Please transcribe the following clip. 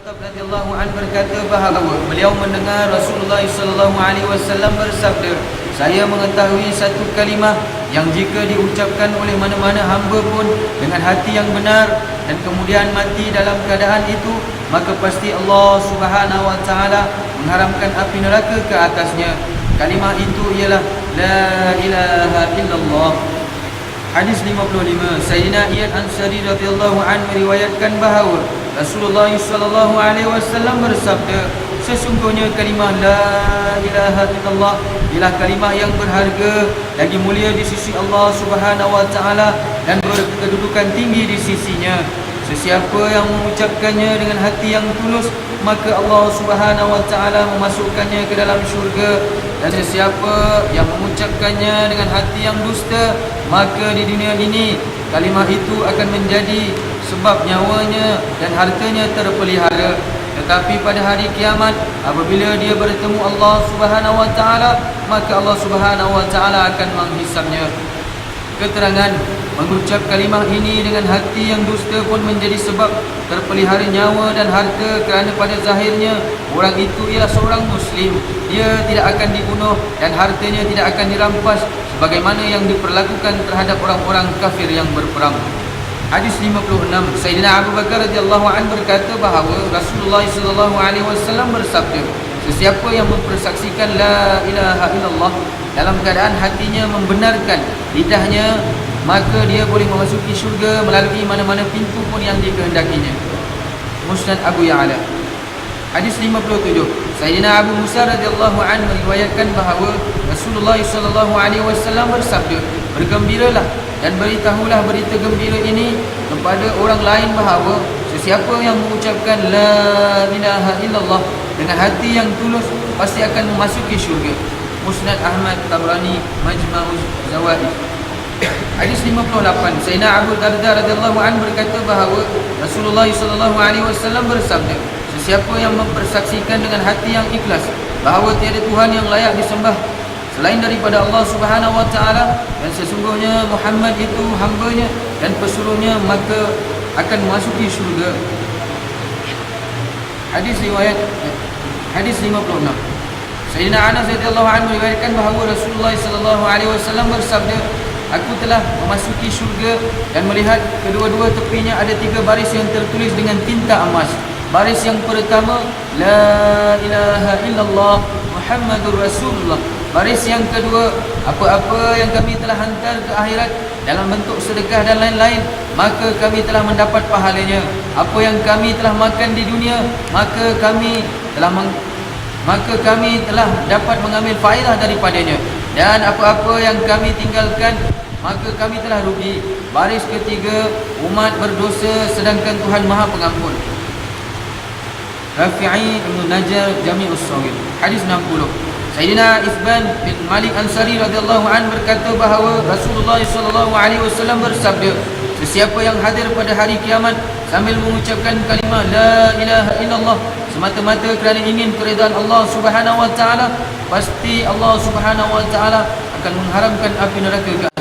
Khattab radhiyallahu anhu berkata bahawa beliau mendengar Rasulullah sallallahu alaihi wasallam bersabda, "Saya mengetahui satu kalimah yang jika diucapkan oleh mana-mana hamba pun dengan hati yang benar dan kemudian mati dalam keadaan itu, maka pasti Allah Subhanahu wa taala mengharamkan api neraka ke atasnya. Kalimah itu ialah la ilaha illallah." Hadis 55. Sayyidina Iyad Ansari radhiyallahu anhu meriwayatkan bahawa Rasulullah sallallahu alaihi wasallam bersabda, "Sesungguhnya kalimah la ilaha illallah ialah kalimah yang berharga lagi mulia di sisi Allah Subhanahu wa taala dan berkedudukan tinggi di sisinya. Sesiapa yang mengucapkannya dengan hati yang tulus, maka Allah Subhanahu wa taala memasukkannya ke dalam syurga, dan sesiapa yang mengucapkannya dengan hati yang dusta, maka di dunia ini kalimah itu akan menjadi sebab nyawanya dan hartanya terpelihara. Tetapi pada hari kiamat, apabila dia bertemu Allah Subhanahu wa taala, maka Allah Subhanahu wa taala akan menghisapnya." Keterangan mengucap kalimah ini dengan hati yang dusta pun menjadi sebab terpelihara nyawa dan harta, kerana pada zahirnya orang itu ialah seorang Muslim. Dia tidak akan dibunuh dan hartanya tidak akan dirampas sebagaimana yang diperlakukan terhadap orang-orang kafir yang berperang. Hadis 56. Sayyidina Abu Bakar radhiyallahu anhu berkata bahawa Rasulullah sallallahu alaihi wasallam bersabda, "Sesiapa yang mempersaksikan la ilaha illallah dalam keadaan hatinya membenarkan lidahnya, maka dia boleh memasuki syurga melalui mana-mana pintu pun yang dikehendakinya." Musnad Abu Ya'la. Hadis 57. Sayyidina Abu Musa radhiyallahu anhu meriwayatkan bahawa Rasulullah sallallahu alaihi wasallam bersabda, "Bergembiralah dan beritahulah berita gembira ini kepada orang lain bahawa sesiapa yang mengucapkan la ilaha illallah dengan hati yang tulus pasti akan memasuki syurga." Musnad Ahmad, Tabrani, Majma'uz Zawaid. Hadis 58. Sayyidina Abu Darda radhiyallahu anhu berkata bahawa Rasulullah sallallahu alaihi wasallam bersabda, "Sesiapa yang mempersaksikan dengan hati yang ikhlas bahawa tiada Tuhan yang layak disembah selain daripada Allah Subhanahu wa taala, dan sesungguhnya Muhammad itu hamba-Nya dan pesuruhnya, maka akan memasuki syurga." Hadis 56. Sayyidina Anas radhiyallahu anhu meriwayatkan bahawa Rasulullah sallallahu alaihi wasallam bersabda, "Aku telah memasuki syurga dan melihat kedua-dua tepinya ada 3 baris yang tertulis dengan tinta emas. Baris yang pertama, la ilaha illallah Muhammadur Rasulullah. Baris yang kedua, apa-apa yang kami telah hantar ke akhirat dalam bentuk sedekah dan lain-lain, maka kami telah mendapat pahalanya. Apa yang kami telah makan di dunia, maka kami telah dapat mengambil faedah daripadanya. Dan apa-apa yang kami tinggalkan, maka kami telah rugi. Baris ketiga, umat berdosa sedangkan Tuhan Maha Pengampun." Rafi'i Ibn Najjar, Jami'us Saghir. Hadis 60. Sayyidina Isban bin Malik Ansari radhiyallahu anhu berkata bahawa Rasulullah sallallahu alaihi wasallam bersabda, "Sesiapa yang hadir pada hari kiamat sambil mengucapkan kalimah la ilaha illallah semata-mata kerana ingin keridaan Allah Subhanahu wa taala, pasti Allah Subhanahu wa taala akan mengharamkan api neraka."